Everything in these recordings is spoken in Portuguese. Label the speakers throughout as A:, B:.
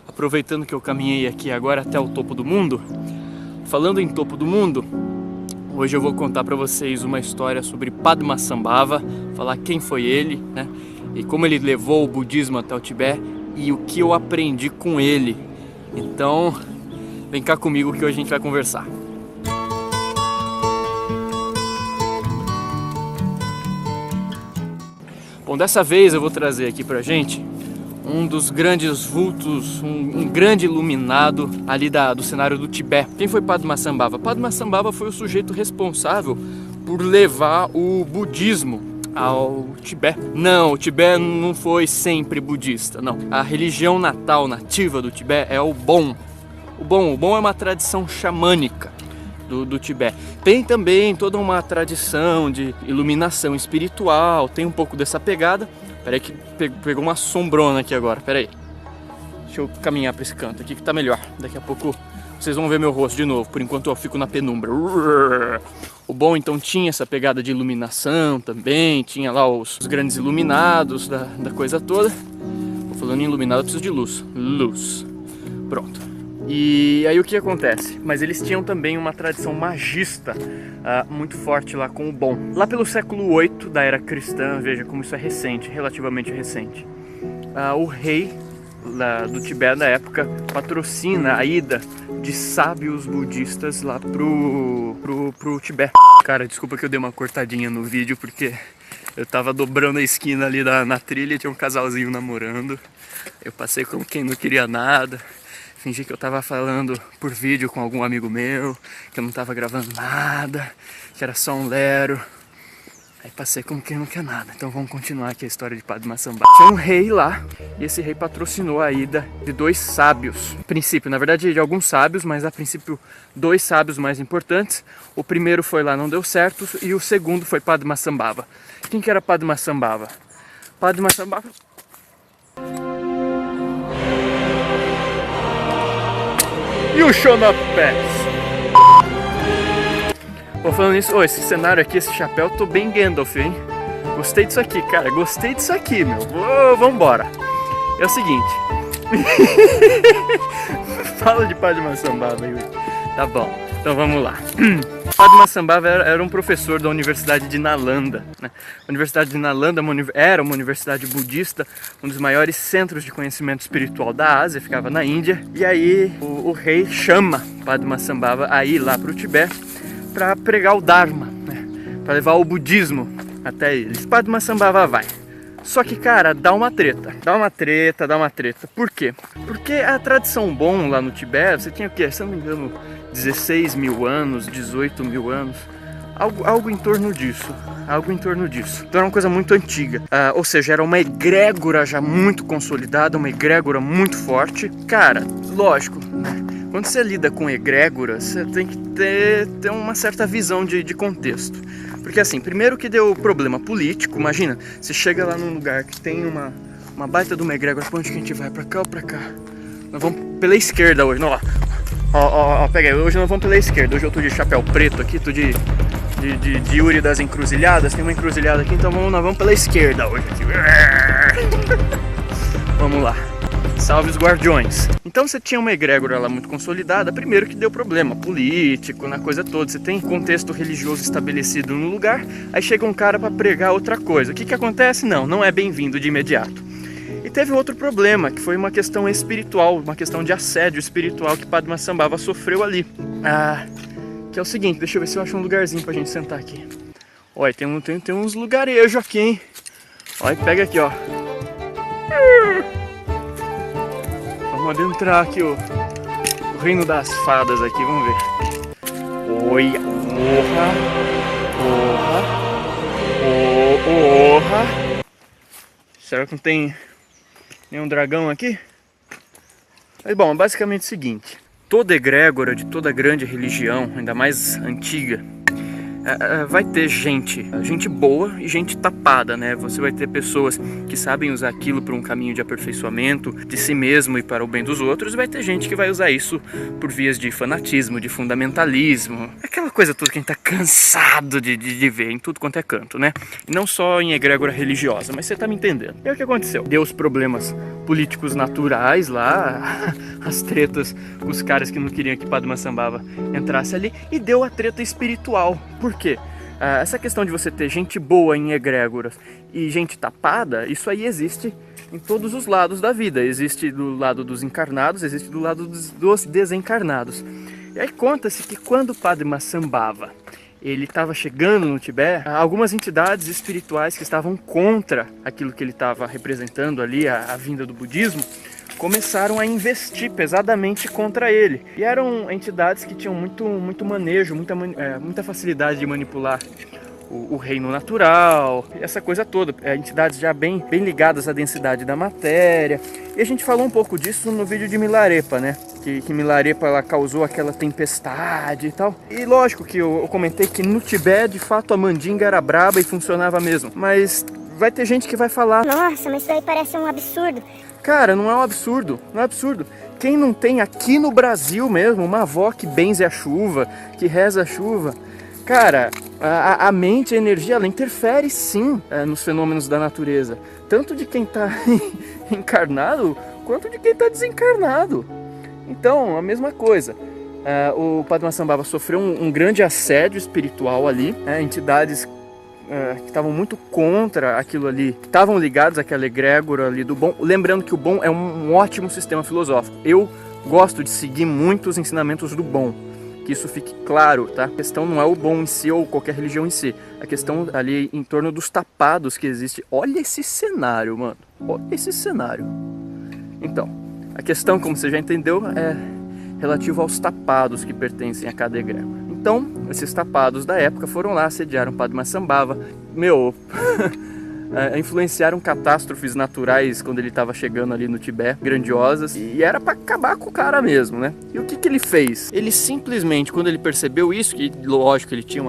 A: aproveitando que eu caminhei aqui agora até o topo do mundo, falando em topo do mundo, hoje eu vou contar para vocês uma história sobre Padmasambhava, falar quem foi ele, né? E como ele levou o budismo até o Tibete e o que eu aprendi com ele. Então, vem cá comigo que hoje a gente vai conversar. Bom, dessa vez eu vou trazer aqui pra gente um dos grandes vultos, um grande iluminado ali do cenário do Tibete. Quem foi Padmasambhava? Padmasambhava foi o sujeito responsável por levar o budismo ao Tibete. Não, o Tibete não foi sempre budista, não. A religião nativa do Tibete é o Bon. O Bon é uma tradição xamânica do Tibete. Tem também toda uma tradição de iluminação espiritual, tem um pouco dessa pegada. Peraí que pegou uma sombrona aqui agora, peraí. Deixa eu caminhar para esse canto aqui que tá melhor. Daqui a pouco vocês vão ver meu rosto de novo, por enquanto eu fico na penumbra. O Bon então tinha essa pegada de iluminação também, tinha lá os grandes iluminados da coisa toda. Tô falando em iluminado, eu preciso de luz. Luz. Pronto. E aí o que acontece? Mas eles tinham também uma tradição magista muito forte lá com o Bon. Lá pelo século VIII da era cristã, veja como isso é recente, relativamente recente. O rei do Tibete da época patrocina a ida de sábios budistas lá pro Tibete. Cara, desculpa que eu dei uma cortadinha no vídeo porque eu tava dobrando a esquina ali na trilha e tinha um casalzinho namorando. Eu passei como quem não queria nada. Fingi que eu tava falando por vídeo com algum amigo meu, que eu não tava gravando nada, que era só um lero. Aí passei como quem não quer nada. Então vamos continuar aqui a história de Padmasambhava. Tinha um rei lá, e esse rei patrocinou a ida de dois sábios. A princípio, na verdade de alguns sábios, mas a princípio dois sábios mais importantes. O primeiro foi lá, não deu certo, e o segundo foi Padmasambhava. Quem que era Padmasambhava? Padmasambhava... E o Shonapés. Pô, falando nisso, esse cenário aqui, esse chapéu, tô bem Gandalf, hein? Gostei disso aqui, cara, gostei disso aqui, meu. Vambora. É o seguinte. Fala de Padmasambhava aí. Tá bom, então vamos lá. Padmasambhava era um professor da Universidade de Nalanda, né? A Universidade de Nalanda era uma universidade budista, um dos maiores centros de conhecimento espiritual da Ásia, ficava na Índia. E aí o rei chama Padmasambhava a ir lá para o Tibete para pregar o Dharma, né? Para levar o budismo até eles. Padmasambhava vai. Só que, cara, dá uma treta. Por quê? Porque a tradição Bon lá no Tibete, você tinha o quê? Se eu não me engano, 16 mil anos, 18 mil anos, algo em torno disso. Então era uma coisa muito antiga, ou seja, era uma egrégora já muito consolidada, uma egrégora muito forte. Cara, lógico, né? Quando você lida com egrégora, você tem que ter uma certa visão de contexto. Porque assim, primeiro que deu problema político, imagina, você chega lá num lugar que tem uma baita de uma egrégora, pra onde que a gente vai? Pra cá ou pra cá? Nós vamos pela esquerda hoje, não, ó, pega aí, hoje nós vamos pela esquerda, hoje eu tô de chapéu preto aqui, tô de Yuri das encruzilhadas, tem uma encruzilhada aqui, então nós vamos pela esquerda hoje aqui. Vamos lá. Salve os guardiões. Então você tinha uma egrégora lá muito consolidada, primeiro que deu problema político, na coisa toda. Você tem contexto religioso estabelecido no lugar, aí chega um cara para pregar outra coisa. O que acontece? Não é bem-vindo de imediato. E teve outro problema, que foi uma questão espiritual, uma questão de assédio espiritual que Padmasambhava sofreu ali. Que é o seguinte, deixa eu ver se eu acho um lugarzinho pra gente sentar aqui. Olha, tem uns lugarejos aqui, hein? Olha, pega aqui, ó. Vamos adentrar aqui o reino das fadas aqui, vamos ver. Oi, orra. Será que não tem nenhum dragão aqui? Mas bom, basicamente é o seguinte. Toda egrégora de toda grande religião, ainda mais antiga, vai ter gente boa e gente tapada, né? Você vai ter pessoas que sabem usar aquilo para um caminho de aperfeiçoamento de si mesmo e para o bem dos outros, e vai ter gente que vai usar isso por vias de fanatismo, de fundamentalismo, aquela coisa toda que a gente tá cansado de ver em tudo quanto é canto, né? E não só em egrégora religiosa, mas você tá me entendendo. E aí o que aconteceu? Deu os problemas políticos naturais lá, as tretas com os caras que não queriam que Padmasambhava entrasse ali, e deu a treta espiritual. Por quê? Essa questão de você ter gente boa em egrégoras e gente tapada, isso aí existe em todos os lados da vida. Existe do lado dos encarnados, existe do lado dos desencarnados. E aí conta-se que quando Padmasambhava ele estava chegando no Tibete, algumas entidades espirituais que estavam contra aquilo que ele estava representando ali, a vinda do budismo, começaram a investir pesadamente contra ele. E eram entidades que tinham muito manejo, muita facilidade de manipular o reino natural, essa coisa toda. Entidades já bem ligadas à densidade da matéria. E a gente falou um pouco disso no vídeo de Milarepa, né? Que Milarepa ela causou aquela tempestade e tal. E lógico que eu comentei que no Tibete, de fato, a mandinga era braba e funcionava mesmo. Mas vai ter gente que vai falar:
B: nossa, mas isso aí parece um absurdo.
A: Cara, não é um absurdo, não é absurdo. Quem não tem aqui no Brasil mesmo uma avó que benze a chuva, que reza a chuva? Cara, a mente, a energia, ela interfere sim nos fenômenos da natureza. Tanto de quem está encarnado, quanto de quem está desencarnado. Então, a mesma coisa. O Padmasambhava sofreu um grande assédio espiritual ali. Entidades que estavam muito contra aquilo ali, estavam ligados àquela egrégora ali do bom. Lembrando que o bom é um ótimo sistema filosófico. Eu gosto de seguir muito os ensinamentos do bom. Que isso fique claro, tá? A questão não é o bom em si ou qualquer religião em si. A questão ali em torno dos tapados que existe. Olha esse cenário, mano. Olha esse cenário. Então, a questão, como você já entendeu, é relativa aos tapados que pertencem a cada egrégora. Então, esses tapados da época foram lá, assediaram Padmasambhava. Influenciaram catástrofes naturais quando ele estava chegando ali no Tibete, grandiosas, e era para acabar com o cara mesmo, né? E o que ele fez? Ele simplesmente, quando ele percebeu isso, que lógico ele tinha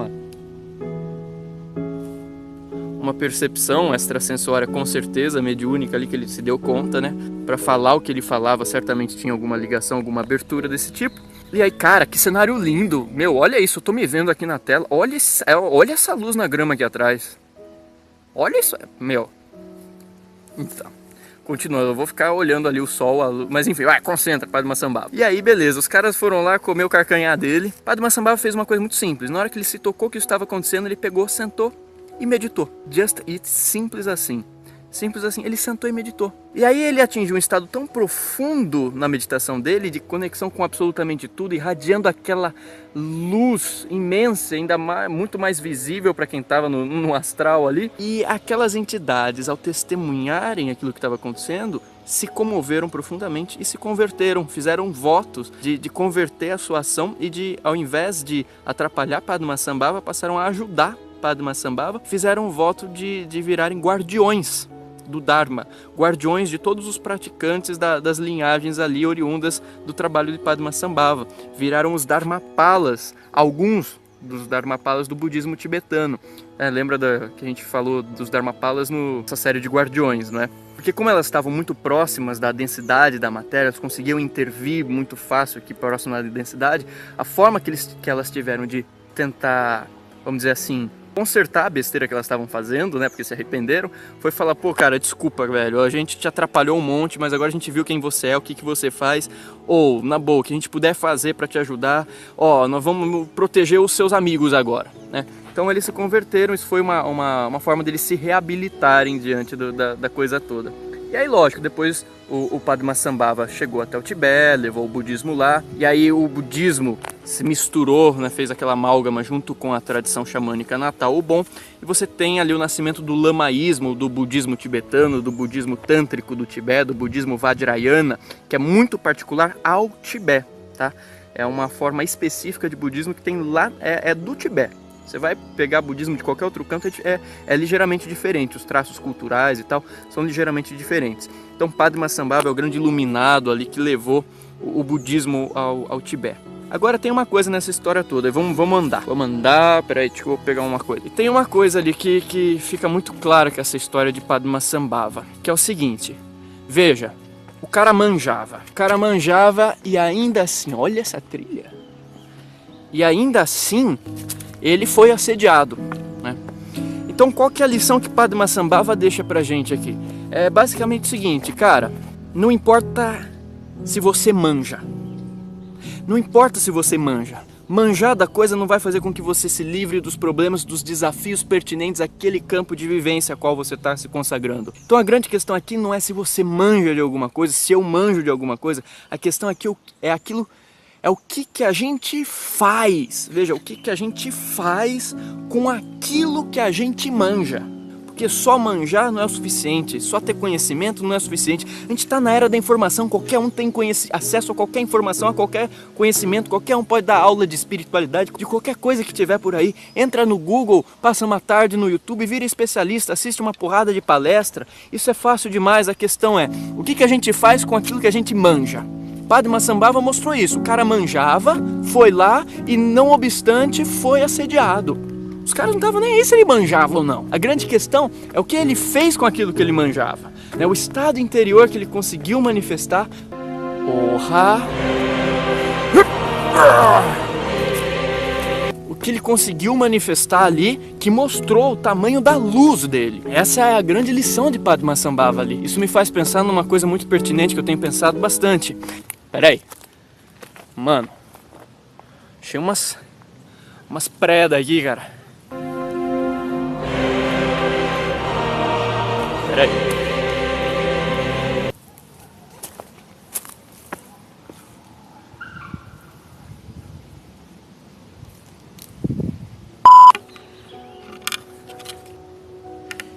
A: uma percepção extrasensória com certeza, mediúnica ali, que ele se deu conta, né? Para falar o que ele falava, certamente tinha alguma ligação, alguma abertura desse tipo. E aí, cara, que cenário lindo! Olha isso, eu tô me vendo aqui na tela. Olha essa luz na grama aqui atrás. Olha isso, Então, continuando, eu vou ficar olhando ali o sol, a luz, mas enfim, concentra, Padmasambhava. E aí, beleza, os caras foram lá comer o carcanhar dele. Padmasambhava fez uma coisa muito simples. Na hora que ele se tocou que isso estava acontecendo, ele pegou, sentou e meditou. Just it, simples assim. Simples assim, ele sentou e meditou. E aí ele atingiu um estado tão profundo na meditação dele, de conexão com absolutamente tudo, irradiando aquela luz imensa, ainda muito mais visível para quem estava no astral ali. E aquelas entidades, ao testemunharem aquilo que estava acontecendo, se comoveram profundamente e se converteram, fizeram votos de converter a sua ação e de, ao invés de atrapalhar Padmasambhava, passaram a ajudar Padmasambhava, fizeram um voto de virarem guardiões do Dharma, guardiões de todos os praticantes das linhagens ali oriundas do trabalho de Padmasambhava. Viraram os Dharmapalas, alguns dos Dharmapalas do budismo tibetano. Lembra que a gente falou dos Dharmapalas nessa série de guardiões, não é? Porque como elas estavam muito próximas da densidade da matéria, elas conseguiam intervir muito fácil aqui próximo da densidade, a forma que elas tiveram de tentar, vamos dizer assim, consertar a besteira que elas estavam fazendo, né, porque se arrependeram, foi falar: pô, cara, desculpa, velho, a gente te atrapalhou um monte, mas agora a gente viu quem você é, o que você faz, ou, na boa, o que a gente puder fazer para te ajudar, nós vamos proteger os seus amigos agora, né? Então eles se converteram, isso foi uma forma deles se reabilitarem diante da coisa toda. E aí, lógico, depois o Padmasambhava chegou até o Tibete, levou o budismo lá, e aí o budismo se misturou, né, fez aquela amálgama junto com a tradição xamânica natal, o Bon, e você tem ali o nascimento do lamaísmo, do budismo tibetano, do budismo tântrico do Tibete, do budismo vajrayana, que é muito particular ao Tibete, tá? É uma forma específica de budismo que tem lá, é do Tibete. Você vai pegar budismo de qualquer outro canto, é ligeiramente diferente, os traços culturais e tal são ligeiramente diferentes. Então Padmasambhava é o grande iluminado ali que levou o budismo ao Tibete. Agora tem uma coisa nessa história toda, vamos andar, peraí, deixa eu pegar uma coisa. E tem uma coisa ali que fica muito clara com essa história de Padmasambhava, que é o seguinte, veja, o cara manjava e ainda assim, olha essa trilha, e ainda assim ele foi assediado, né? Então qual que é a lição que Padmasambhava deixa pra gente aqui? É basicamente o seguinte, cara, não importa se você manja. Não importa se você manja. Manjar da coisa não vai fazer com que você se livre dos problemas, dos desafios pertinentes àquele campo de vivência a qual você está se consagrando. Então a grande questão aqui não é se você manja de alguma coisa, se eu manjo de alguma coisa. A questão aqui é o que a gente faz. Veja, o que a gente faz com aquilo que a gente manja. Porque só manjar não é o suficiente, só ter conhecimento não é o suficiente. A gente está na era da informação, qualquer um tem acesso a qualquer informação, a qualquer conhecimento, qualquer um pode dar aula de espiritualidade, de qualquer coisa que tiver por aí. Entra no Google, passa uma tarde no YouTube, vira especialista, assiste uma porrada de palestra. Isso é fácil demais, a questão é, o que a gente faz com aquilo que a gente manja? Padmasambhava mostrou isso, o cara manjava, foi lá e não obstante foi assediado. Os caras não estavam nem aí se ele manjava ou não. A grande questão é o que ele fez com aquilo que ele manjava, né? O estado interior que ele conseguiu manifestar. O que ele conseguiu manifestar ali, que mostrou o tamanho da luz dele. Essa é a grande lição de Padmasambhava ali. Isso me faz pensar numa coisa muito pertinente que eu tenho pensado bastante. Peraí. Mano. Achei umas predas aqui, cara. Peraí.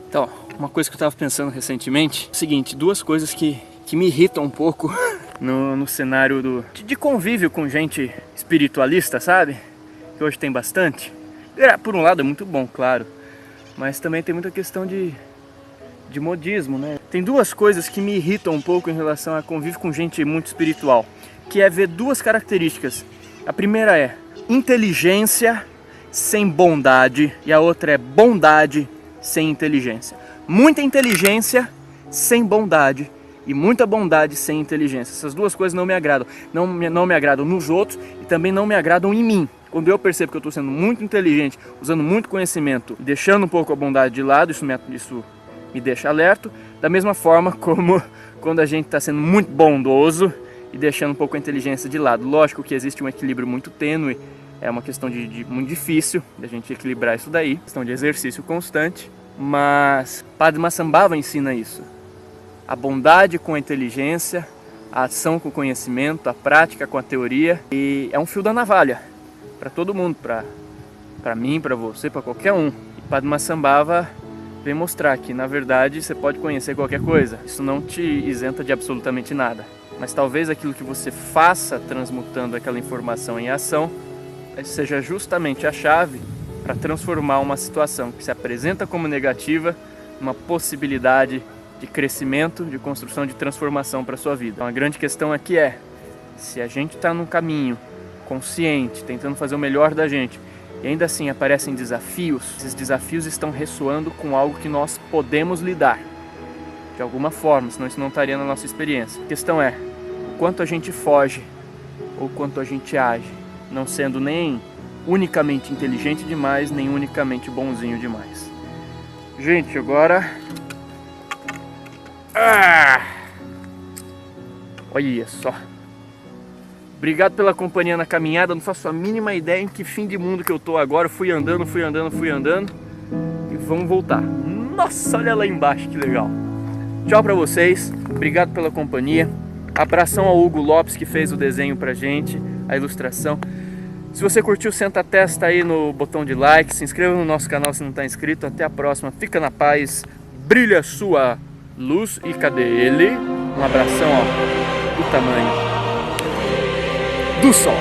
A: Então, uma coisa que eu tava pensando recentemente é o seguinte, duas coisas que me irritam um pouco no cenário de convívio com gente espiritualista, sabe? Que hoje tem bastante. Por um lado é muito bom, claro, mas também tem muita questão de modismo, né? Tem duas coisas que me irritam um pouco em relação a convívio com gente muito espiritual, que é ver duas características. A primeira é inteligência sem bondade e a outra é bondade sem inteligência. Muita inteligência sem bondade e muita bondade sem inteligência. Essas duas coisas não me agradam. Não me agradam nos outros e também não me agradam em mim. Quando eu percebo que eu estou sendo muito inteligente, usando muito conhecimento, deixando um pouco a bondade de lado, isso me deixa alerta, da mesma forma como quando a gente está sendo muito bondoso e deixando um pouco a inteligência de lado. Lógico que existe um equilíbrio muito tênue, é uma questão muito difícil da gente equilibrar isso daí, questão de exercício constante, mas Padmasambhava ensina isso. A bondade com a inteligência, a ação com o conhecimento, a prática com a teoria, e é um fio da navalha para todo mundo, para mim, para você, para qualquer um. E Padmasambhava vem mostrar que, na verdade, você pode conhecer qualquer coisa. Isso não te isenta de absolutamente nada. Mas talvez aquilo que você faça transmutando aquela informação em ação seja justamente a chave para transformar uma situação que se apresenta como negativa numa possibilidade de crescimento, de construção, de transformação para a sua vida. Então a grande questão aqui é, se a gente está num caminho consciente, tentando fazer o melhor da gente, e ainda assim aparecem desafios, esses desafios estão ressoando com algo que nós podemos lidar, de alguma forma, senão isso não estaria na nossa experiência. A questão é, o quanto a gente foge, ou quanto a gente age, não sendo nem unicamente inteligente demais, nem unicamente bonzinho demais. Gente, agora... Olha só. Obrigado pela companhia na caminhada, não faço a mínima ideia em que fim de mundo que eu tô agora. Fui andando e vamos voltar. Nossa, olha lá embaixo, que legal. Tchau pra vocês, obrigado pela companhia. Abração ao Hugo Lopes que fez o desenho pra gente, a ilustração. Se você curtiu, senta a testa aí no botão de like, se inscreva no nosso canal se não está inscrito. Até a próxima, fica na paz, brilha sua luz e cadê ele? Um abração, ó, do tamanho do sol.